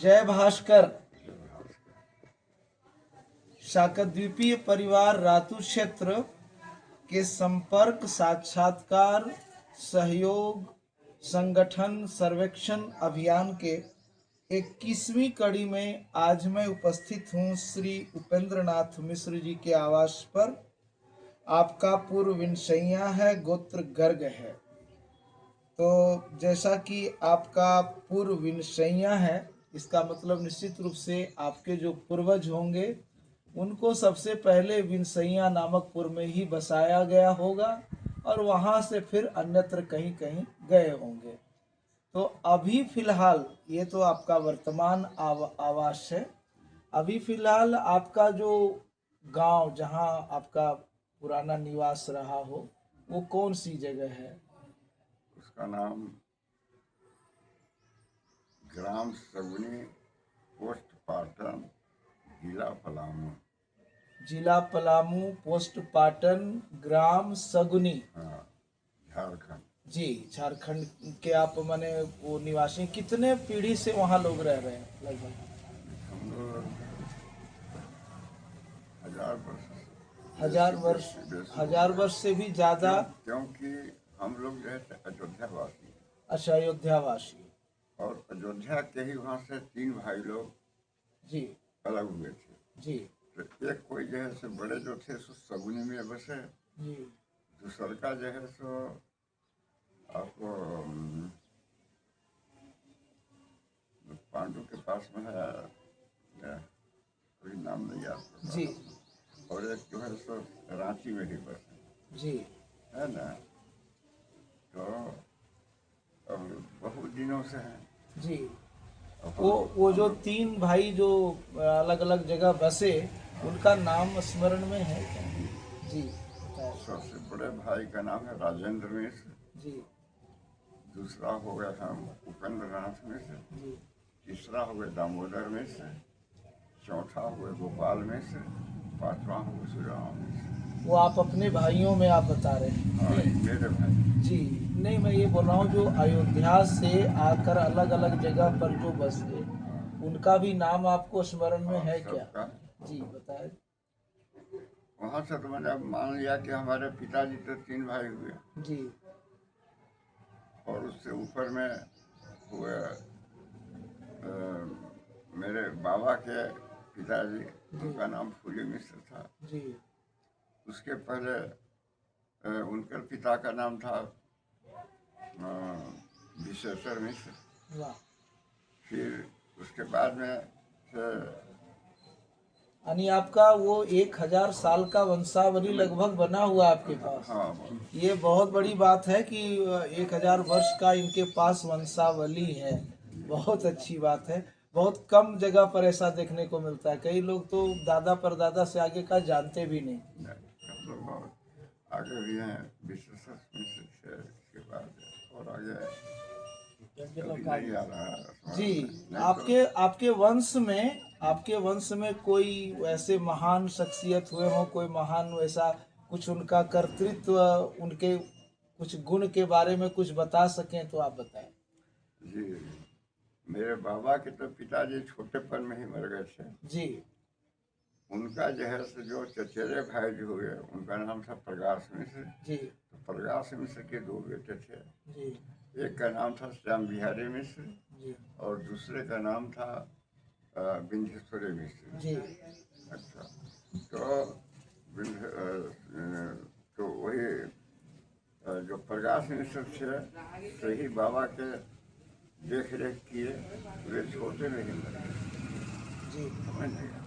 जय भास्कर। शाकद्वीपीय परिवार रातू क्षेत्र के संपर्क साक्षात्कार सहयोग संगठन सर्वेक्षण अभियान के 21वीं कड़ी में आज मैं उपस्थित हूँ श्री उपेंद्र नाथ मिश्र जी के आवास पर। आपका पूर्व विनसैया है, गोत्र गर्ग है। तो जैसा कि आपका पूर्व विनसैया है, इसका मतलब निश्चित रूप से आपके जो पूर्वज होंगे उनको सबसे पहले विनसैया नामक पुर में ही बसाया गया होगा और वहाँ से फिर अन्यत्र कहीं कहीं गए होंगे। तो अभी फिलहाल ये तो आपका वर्तमान आवास है। अभी फिलहाल आपका जो गांव जहाँ आपका पुराना निवास रहा हो वो कौन सी जगह है? उसका नाम ग्राम सगुनी, पोस्ट पाटन, जिला पलामू। जिला पलामू, पोस्ट पाटन, ग्राम सगुनी। हाँ, झारखंड। जी, झारखंड के आप माने वो निवासी। कितने पीढ़ी से वहाँ लोग रह रहे हैं लगभग? हम लोग 1000 वर्ष हजार वर्ष, बेसी 1000 वर्ष से भी ज्यादा। क्योंकि हम लोग जो है अयोध्यावासी। अच्छा, अयोध्यावासी। और अयोध्या के ही वहाँ से 3 भाई लोग जी अलग हुए थे। जी तो एक कोई जो है सो बड़े जो थे सो सगुनी में बसे। जी। दूसर का जो है सो आपको पांडु के पास में है, कोई नाम नहीं याद। जी और एक जो है सो रांची में ही बसे, जी। है ना। तो अब बहुत दिनों से हैं। जी। अब वो जो 3 भाई जो अलग अलग जगह बसे उनका नाम स्मरण में है क्या? जी बताएं। सबसे बड़े भाई का नाम है राजेंद्र मिश्र। जी दूसरा हो गया था उपेंद्र नाथ मिश्र। जी तीसरा हो गया दामोदर मिश्र। चौथा हो गया गोपाल मिश्र। पांचवा हो गया श्रीराम मिश्र। वो आप अपने भाइयों में आप बता रहे हैं? हाँ, मेरे भाई। जी नहीं, मैं ये बोल रहा हूँ जो अयोध्या से आकर अलग अलग जगह पर जो बसे उनका भी नाम आपको स्मरण में है क्या? सबका जी बताएं। वहाँ से तो मैंने मान लिया कि हमारे पिताजी तो 3 भाई हुए। जी और उससे ऊपर में हुए मेरे बाबा के पिताजी, उनका नाम फूली मिश्र था। जी उसके पहले उनके पिता का नाम था विश्वेश्वर मिश्र। वाह। फिर उसके बाद में यानी आपका वो 1000 साल का वंशावली लगभग बना हुआ आपके पास। हाँ, ये बहुत बड़ी बात है कि 1000 वर्ष का इनके पास वंशावली है। बहुत अच्छी बात है। बहुत कम जगह पर ऐसा देखने को मिलता है। कई लोग तो दादा परदादा से आगे का जानते भी नहीं। हम लोग बहुत आगे भी हैं। विश्वेश्वर मिश्र से इसके बाद और आगे अभी नहीं आ रहा है। जी, नहीं आपके वंश में कोई ऐसे महान शख्सियत हुए हो, कोई महान वैसा कुछ उनका कर्तृत्व, उनके कुछ गुण के बारे में कुछ बता सकें तो आप बताएं। जी, मेरे बाबा के तो पिताजी छोटेपन में ही मर गए थे। जी उनका जो है सो जो चचेरे भाई जो हुए उनका नाम था प्रकाश मिश्र। जी तो प्रकाश मिश्र के 2 बेटे थे। जी एक का नाम था श्याम बिहारी मिश्र जी और दूसरे का नाम था विंध्येश्वरी मिश्र। जी। अच्छा, तो तो वही जो प्रकाश मिश्र थे वही बाबा के देख रेख किए। वे छोटे नहीं लगे। जी समझ गया।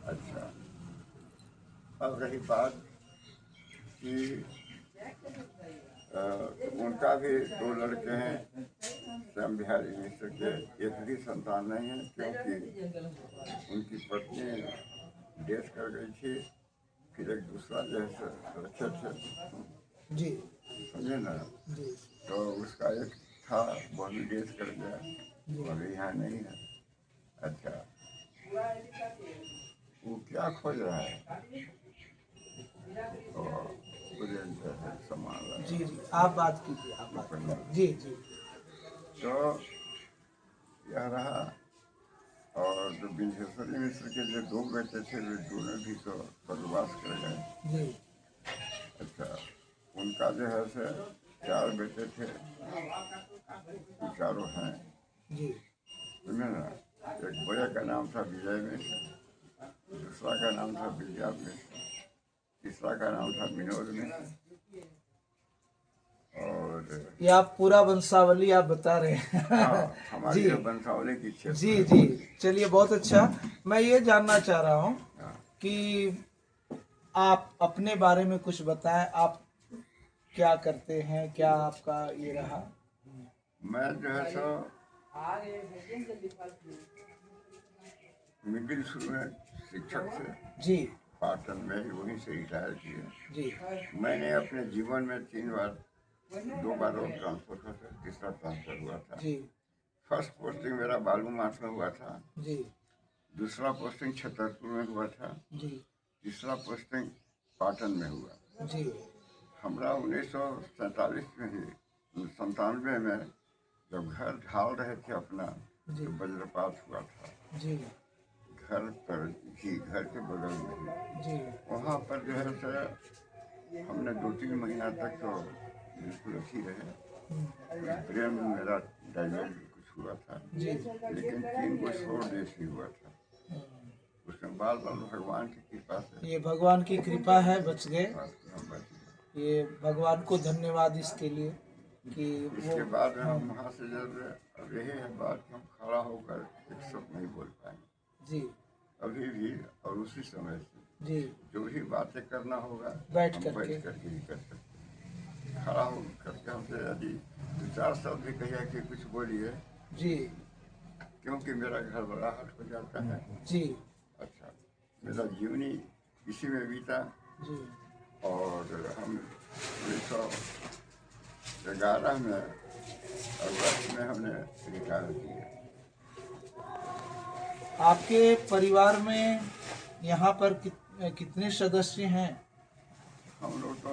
अच्छा, अब रही बात कि उनका भी 2 लड़के हैं। श्याम बिहारी मिश्र के एक भी संतान नहीं है क्योंकि उनकी पत्नी डेथ कर गई थी। फिर एक दूसरा जो है रखे थे, जी समझे ना। जी तो उसका एक था वो भी डेथ कर गया, अभी यहाँ नहीं है। अच्छा, वो क्या खोज रहा है? तो मुझे जो है सामान लगा। जी जी, आप बात कीजिए, आप बात कीजिए। जी जी तो यह रहा और जो विंध्येश्वरी मिश्र के जो दो बेटे थे वे दोनों भी तो स्वर्गवास कर गए। जी अच्छा, उनका जो है से 4 बेटे थे, वो चारों हैं। जी समझे ना। एक बड़े का नाम था विजय मिश्र, दूसरा का नाम था विजया मिश्र, तीसरा का नाम था विनोद मिश्र। और ये आप पूरा वंशावली आप बता रहे हैं। हाँ, हमारी जी जो बंसावली की क्षेत्र जी है। जी, चलिए बहुत अच्छा। मैं ये जानना चाह रहा हूँ हाँ, कि आप अपने बारे में कुछ बताएं। आप क्या करते हैं, क्या आपका ये रहा? मैं जो है सो मिडिल स्कूल में शिक्षक से जी पाटन में वहीं से रिटायर किए। जी मैंने अपने जीवन में 2 बार और ट्रांसफर हुआ था, तीसरा ट्रांसफर हुआ था। जी फर्स्ट पोस्टिंग मेरा बालू मास में हुआ था, जी दूसरा पोस्टिंग छतरपुर में हुआ था, जी तीसरा पोस्टिंग पाटन में हुआ। जी हमारा 1947 में ही 97 में जब घर ढाल रहे थे अपना, जी तो वज्रपात हुआ था जी घर पर ही, घर के बगल में ही। जी वहाँ पर जो है सर हमने 2-3 महीना तक तो बिल्कुल अच्छी रहे। ब्रेन में मेरा डैमेज कुछ हुआ था, जी लेकिन 3 को छोड़ देश ही हुआ था। उसमें बाल बाल भगवान की कृपा से ये भगवान की कृपा है, बच गए। हम बच गए। ये भगवान को धन्यवाद इसके लिए कि वो। इसके बाद में हाँ, हम वहाँ से जब अब यही है बात कि हम खड़ा होकर एक शब्द नहीं बोल पाएंगे जी अभी भी। और उसी समय से जी जो भी बातें करना होगा बैठ हम करके। बैठ करके ही कर सकते हैं। खड़ा हो करके हमसे यदि 2-4 शब्द भी कहिए कि कुछ बोलिए, जी क्योंकि मेरा घर बड़ा हट हो जाता है। जी अच्छा, मेरा जीवनी इसी में बीता। जी और हम 1911 में अगस्त में हमने रिटायर किया। आपके परिवार में यहाँ पर कितने सदस्य हैं? हम लोग तो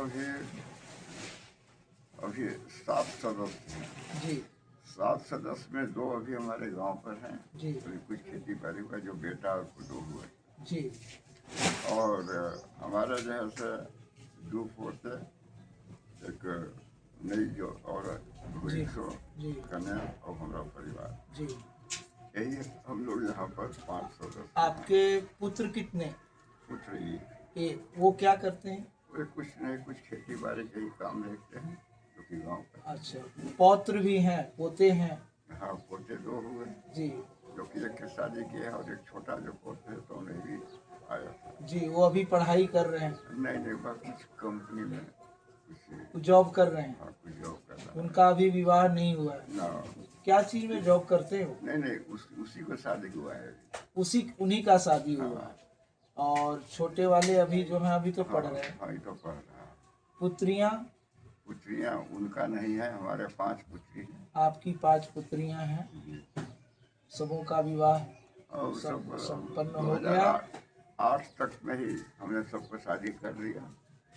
अभी 7 सदस्य हैं। जी 7 सदस्य में 2 अभी हमारे गांव पर हैं। जी अभी कुछ खेती बाड़ी का जो बेटा और कुछ हुए। जी और हमारे जो है से 2 पोते, एक नई जो औरत हुई जी सो जी कन्या और हमारा परिवार। जी। यही हम लोग यहाँ पर 5 सदस्य। आपके पुत्र कितने? पुत्र ही वो क्या करते हैं? वे कुछ नहीं, कुछ खेती बाड़ी के ही काम देखते हैं जो कि गाँव पर। अच्छा, पौत्र भी हैं, पोते हैं? हाँ, पोते 2 हुए, जी जो कि एक की शादी की है और एक छोटा जो पोते है तो उन्हें भी आया था। जी। वो अभी पढ़ाई कर रहे हैं? नहीं, बस कुछ कंपनी में कुछ जॉब कर रहे हैं? हाँ, कुछ जॉब कर रहा है। उनका अभी विवाह नहीं हुआ है? ना, क्या चीज में जॉब करते हो? नहीं, उसी को शादी हुआ है। उन्हीं का शादी हाँ, हुआ है। और छोटे वाले अभी जो हैं अभी तो पढ़ हाँ, रहे हैं। हाँ, ये तो पढ़ रहा है। पुत्रियां? पुत्रियाँ उनका नहीं है, हमारे 5 पुत्री हैं। आपकी 5 पुत्रियां हैं। सबों का विवाह और सब सब संपन्न हो गया। 2008 तक में ही हमने सबको शादी कर लिया।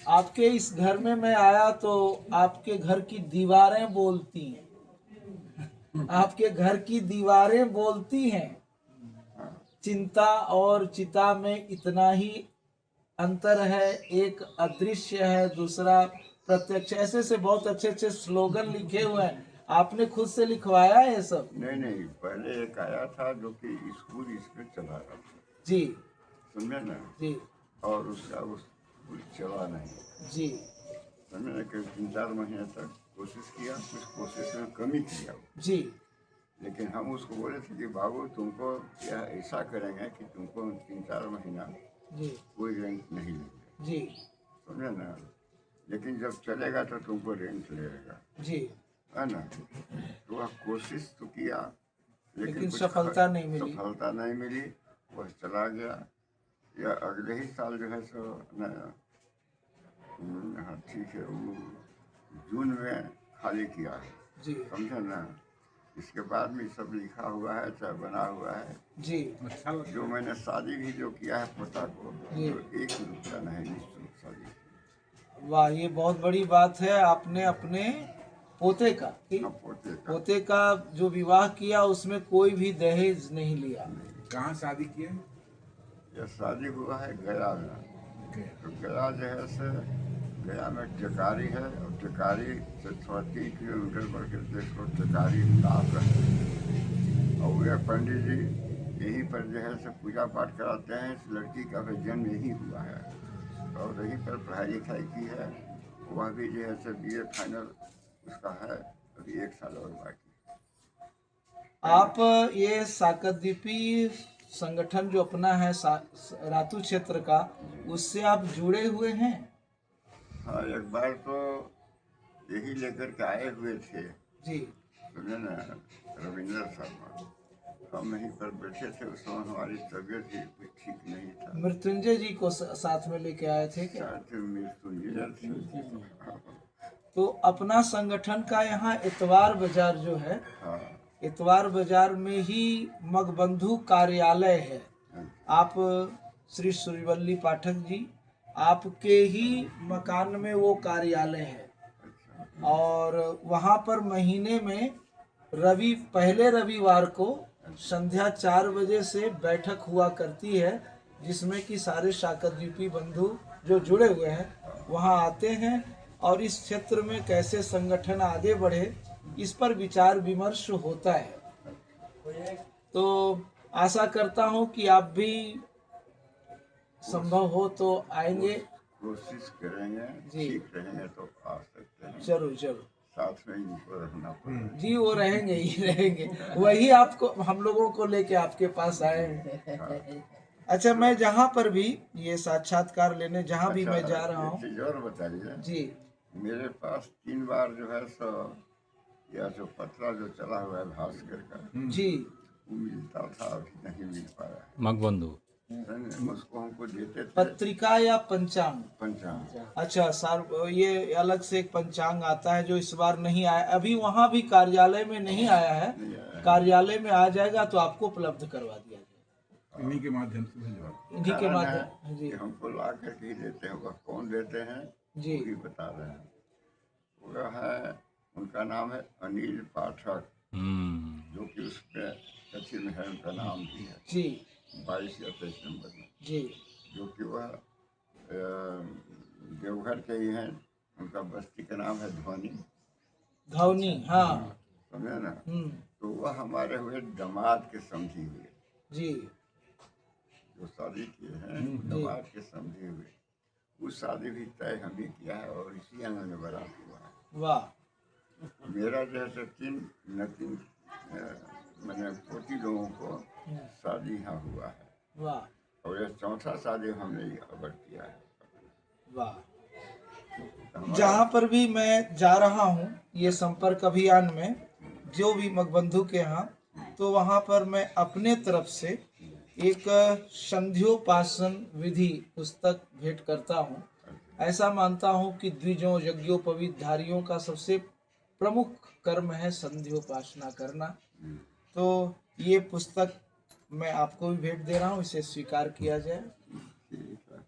आपके इस घर में मैं आया तो आपके घर की दीवारें बोलती हैं। आपके घर की दीवारें बोलती हैं। हाँ, चिंता और चिता में इतना ही अंतर है, एक अदृश्य है, दूसरा प्रत्यक्ष। ऐसे से बहुत अच्छे अच्छे स्लोगन लिखे हुए हैं। आपने खुद से लिखवाया है ये सब? नहीं, पहले एक आया था जो कि स्कूल इसमें चला रहा था, जी समझे ना। जी और उसका उस स्कूल चला नहीं, जी समझे ना। कि 3-4 महीने तक कोशिश किया, कुछ कोशिश में कमी किया, जी लेकिन हम उसको बोले थे कि बाबू तुमको यह ऐसा करेंगे कि तुमको 3-4 महीना जी कोई रेंट नहीं लेंगे, जी समझे ना। लेकिन जब चलेगा तो तुमको रेंट लगेगा, जी। है ना। तो वह कोशिश तो किया, लेकिन कुछ सफलता नहीं मिली। सफलता नहीं मिली। वह चला गया। या अगले ही साल जो है सो नया, हाँ ठीक है, वो जून में खाली किया है, जी समझे ना। इसके बाद में सब लिखा हुआ है, चाहे बना हुआ है। जी जो मैंने शादी भी जो किया है पोता को, जी। तो 1 रुपया नहीं, निःशुल्क शादी की। वाह, ये बहुत बड़ी बात है। आपने अपने पोते का हाँ, पोते का पोते का जो विवाह किया उसमें कोई भी दहेज नहीं लिया। कहाँ शादी किए? यह शादी हुआ है गया में। तो गया जो है से गया में टेकारी है, और टेकारी से थोड़ा 3 किलोमीटर बढ़ के देखो टेकारी नाथ है। और वे पंडित जी यहीं पर जो है से पूजा पाठ कराते हैं। इस लड़की का भी जन्म यहीं हुआ है और यहीं पर पढ़ाई लिखाई की है। वह भी जो है से BA फाइनल उसका है, अभी 1 साल और बाकी। आप ये साकतद्वीपी संगठन जो अपना है रातू क्षेत्र का, उससे आप जुड़े हुए हैं? हाँ, एक बार तो यही लेकर के आए हुए थे, जी समझे ना, रविंद्र शर्मा। हम यहीं पर बैठे थे, उस समय हमारी तबीयत भी कुछ ठीक नहीं था। मृत्युंजय जी को साथ में लेके आए थे क्या? शायद मृत्युंजय थे। तो अपना संगठन का यहाँ इतवार बाजार जो है, हाँ, इतवार बाजार में ही मगबंधु कार्यालय है। आप श्री सूर्यवल्ली पाठक जी, आपके ही मकान में वो कार्यालय है। अच्छा, और वहाँ पर महीने में पहले रविवार को संध्या 4 बजे से बैठक हुआ करती है, जिसमें कि सारे साकतद्वीपी बंधु जो जुड़े हुए हैं वहाँ आते हैं और इस क्षेत्र में कैसे संगठन आगे बढ़े इस पर विचार विमर्श होता है। तो आशा करता हूँ कि आप भी संभव हो तो आएंगे। कोशिश करेंगे, जी। ठीक रहेंगे तो आ सकते हैं। जरूर जरूर साथ में इनको रहना पड़ेगा। जी, वो रहेंगे ही रहेंगे। वही आपको, हम लोगों को लेके आपके पास आए हैं। अच्छा, मैं जहाँ पर भी ये साक्षात्कार लेने जहाँ भी मैं जा रहा एक हूँ। चीज और बताइए, जी मेरे पास 3 बार जो है सो यह जो पत्रा जो चला हुआ है भास्कर का, जी वो मिलता था, अभी नहीं मिल पाया। मगबंधु उसको हमको देते थे पत्रिका या पंचांग? पंचांग। अच्छा सर, ये अलग से एक पंचांग आता है जो इस बार नहीं आया, अभी वहाँ भी कार्यालय में नहीं आया है। नहीं आया है। कार्यालय में आ जाएगा तो आपको उपलब्ध करवा दिया जाएगा, इन्हीं के माध्यम से भिजवा। इन्हीं के कारण है माध्यम। जी कि हमको ला करके ही देते हैं, वह कौन देते हैं जी वही बता रहे हैं। वह है, उनका नाम है अनिल पाठक, जो कि उसमें कच्ची में है, उनका नाम भी है जी 22 या 23 नंबर में, जी जो कि वह देवघर के ही हैं। उनका बस्ती का नाम है ध्वनि, धवनी, हाँ। समझे ना। तो वह हमारे हुए दामाद के समझी हुए, जी जो शादी किए हैं दामाद के समझे हुए। वो शादी भी तय हम ही किया है और इसी आंगन में बारात हुआ है। वाह। मेरा जैसे 3 नतीन मैंने पोती लोगों को शादी यहाँ हुआ है, वाह और यह 4था शादी हमने अबर किया है। वाह। हमारा- जहाँ पर भी मैं जा रहा हूँ ये संपर्क अभियान में, जो भी मगबंधु के यहाँ, तो वहाँ पर मैं अपने तरफ से एक संध्योपासन विधि पुस्तक भेंट करता हूँ। ऐसा मानता हूँ कि द्विजों यज्ञोपवीतधारियों का सबसे प्रमुख कर्म है संध्योपासना करना। तो ये पुस्तक मैं आपको भी भेंट दे रहा हूँ, इसे स्वीकार किया जाए। ठीक है।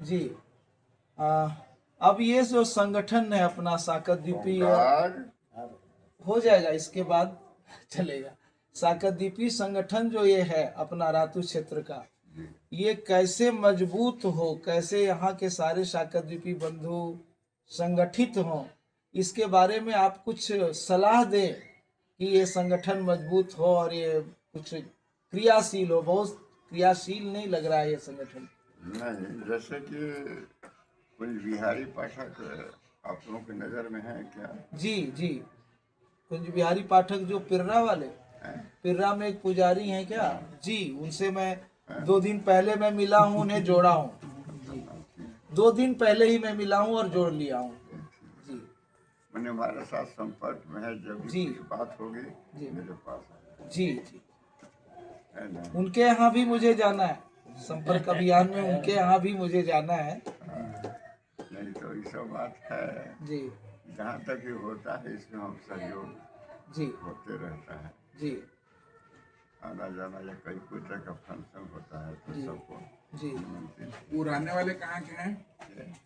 जी अब ये जो संगठन है अपना साकतद्वीपी, ओंकार, हो जाएगा इसके बाद चलेगा। साकतद्वीपी संगठन जो ये है अपना रातू क्षेत्र का, ये कैसे मजबूत हो, कैसे यहाँ के सारे साकतद्वीपी बंधु संगठित हों, इसके बारे में आप कुछ सलाह दें कि ये संगठन मजबूत हो और ये कुछ क्रियाशील हो। बहुत क्रियाशील नहीं लग रहा है ये संगठन। नहीं, जैसे कि कुछ बिहारी पाठक आप लोगों की नज़र में है क्या? जी जी, कुंज बिहारी पाठक जो पिर्रा वाले, हैं? पिर्रा में एक पुजारी हैं क्या? जी, उनसे मैं 2 दिन पहले मैं मिला हूँ, उन्हें जोड़ा हूँ। जी, 2 दिन पहले ही मैं मिला हूँ और जोड़ लिया हूँ। जी मैंने हमारे साथ संपर्क में है, जब भी जी। कुछ बात होगी जी। मेरे पास आए, जी जी, है ना। उनके यहाँ भी मुझे जाना है, संपर्क अभियान में उनके यहाँ भी मुझे जाना है। नहीं तो ये सब बात है, जी जहाँ तक ये होता है इसमें हम सहयोग जी होते रहता है। जी आना जाना या कहीं कोई तरह का फंक्शन होता है तो जी। सबको जी। मंत्री। वो रहने वाले कहाँ के हैं?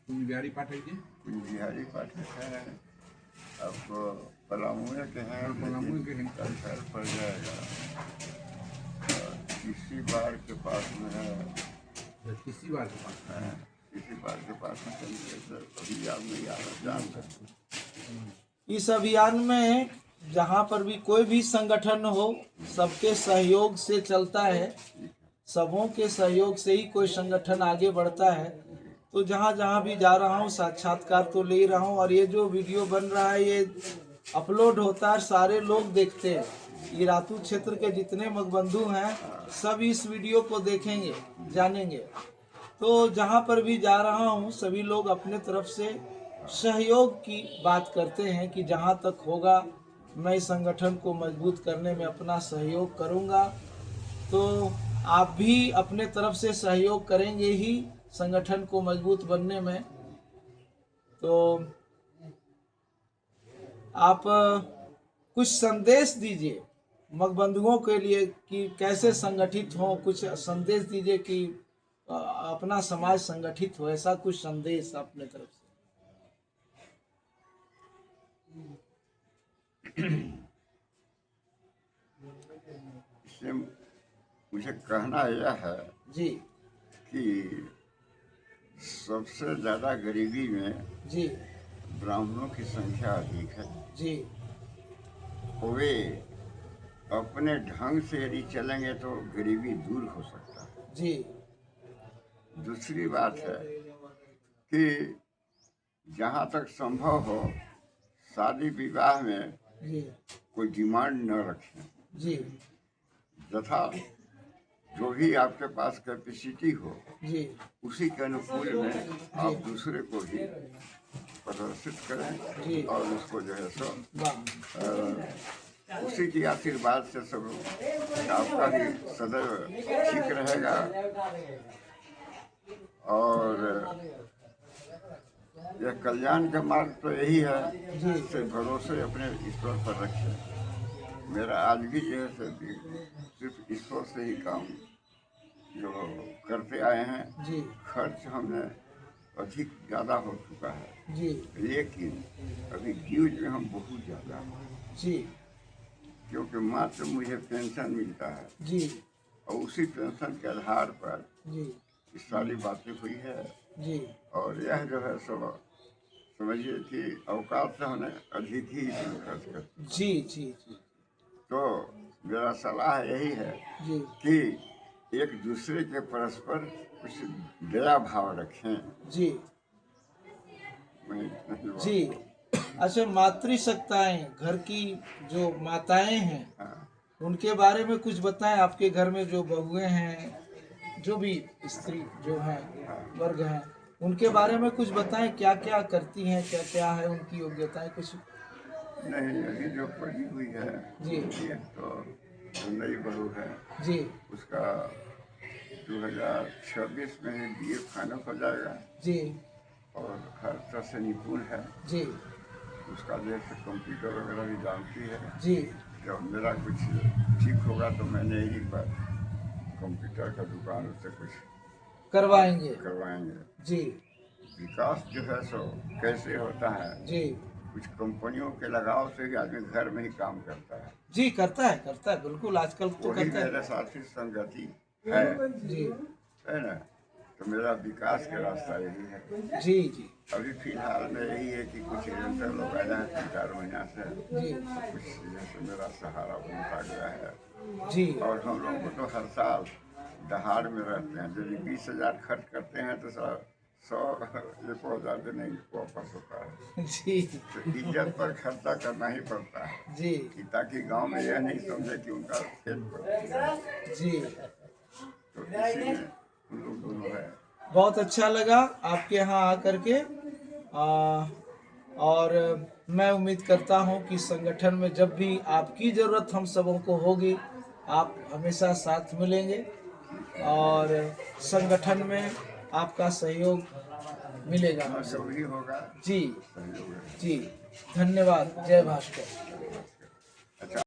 कुंज बिहारी पाठक जी। कुंज बिहारी पाठक है, आपको पलामू के हैं, पलामू के हैं। कल खैर पड़ जाएगा। किसी बार के पास में है, किसी बार के पास है, किसी बार के पास में चंद्रशेखर, अभी याद नहीं आ रहा, जान सकते। इस अभियान में जहाँ पर भी कोई भी संगठन हो, सबके सहयोग से चलता है। सबों के सहयोग से ही कोई संगठन आगे बढ़ता है। तो जहाँ जहाँ भी जा रहा हूँ साक्षात्कार तो ले रहा हूँ, और ये जो वीडियो बन रहा है ये अपलोड होता है, सारे लोग देखते हैं। ये रातू क्षेत्र के जितने मगबंधु हैं सब इस वीडियो को देखेंगे, जानेंगे। तो जहाँ पर भी जा रहा हूँ सभी लोग अपने तरफ से सहयोग की बात करते हैं कि जहाँ तक होगा मैं इस संगठन को मजबूत करने में अपना सहयोग करूँगा। तो आप भी अपने तरफ से सहयोग करेंगे ही संगठन को मजबूत बनने में। तो आप कुछ संदेश दीजिए मगबंधुओं के लिए कि कैसे संगठित हो, कुछ संदेश दीजिए कि अपना समाज संगठित हो, ऐसा कुछ संदेश अपने तरफ से। इसमें मुझे कहना यह है जी कि सबसे ज़्यादा गरीबी में जी ब्राह्मणों की संख्या अधिक है। जी वे अपने ढंग से यदि चलेंगे तो गरीबी दूर हो सकता है। जी दूसरी बात है कि जहाँ तक संभव हो शादी विवाह में जी कोई डिमांड न रखें। जी तथा जो भी आपके पास कैपेसिटी हो जी उसी के अनुकूल में आप दूसरे को भी प्रदर्शित जी। करें और उसको जो है सो वाह उसी की आशीर्वाद से सब आपका भी सदैव ठीक रहेगा। और यह कल्याण का मार्ग तो यही है, इससे भरोसे अपने ईश्वर पर रखें। मेरा आज भी जो है सिर्फ ईश्वर से ही काम जो करते आए हैं। जी खर्च हमने अधिक ज़्यादा हो चुका है, जी लेकिन अभी ड्यूज में हम बहुत ज़्यादा हैं, जी क्योंकि मात्र मुझे पेंशन मिलता है जी और उसी पेंशन के आधार पर जी ये सारी बातें हुई है। जी और यह जो है सो समझिए कि अवकाश से हमने अधिक ही खर्च कर। जी जी जी तो मेरा सलाह यही है जी कि एक दूसरे के परस्पर कुछ दया भाव रखें। जी मैं नहीं बोल- जी। अच्छा, मातृशक्ताएं, घर की जो माताएं हैं हाँ, उनके बारे में कुछ बताएं। आपके घर में जो बहुएं हैं, जो भी स्त्री जो हैं वर्ग हैं, उनके बारे में कुछ बताएं। क्या क्या करती हैं, क्या क्या है उनकी योग्यताएं कुछ। नहीं अभी जो पढ़ी हुई है जी। एक तो जो नई बहू है जी उसका 2026 में ही BA फाइनल हो जाएगा जी और हर तरह से निपुण है। जी उसका जैसे कंप्यूटर वगैरह भी जानती है। जी जब मेरा कुछ ठीक होगा तो मैंने एक बार कंप्यूटर का दुकान उससे कुछ करवाएंगे। करवाएंगे। जी विकास जो है सो कैसे होता है, जी कुछ कंपनियों के लगाव से ही आदमी घर में ही काम करता है। जी करता है बिल्कुल, आजकल तो वही करता है। मेरे साथी संगति है जी ना। तो मेरा विकास का रास्ता यही है। जी जी अभी फिलहाल में यही है कि कुछ निरंतर लोग आए हैं 3-4 महीना से, जी कुछ जैसे मेरा सहारा बनता गया है। जी और हम लोग को तो हर साल दहाड़ में रहते हैं। यदि 20,000 खर्च करते हैं तो 100 देने वापस होता है। जी तो इज्जत पर खर्चा करना ही पड़ता है जी कि ताकि गांव में यह नहीं समझे कि उनका खेत पर। जी। तो इसी में हम लोग दोनों है। बहुत अच्छा लगा आपके यहाँ आकर के। और मैं उम्मीद करता हूँ कि संगठन में जब भी आपकी ज़रूरत हम सबों को होगी, आप हमेशा साथ मिलेंगे और संगठन में आपका सहयोग मिलेगा हम सब। सहयोग ही होगा। जी सहयोग है। जी, धन्यवाद। जय भास्कर। अच्छा।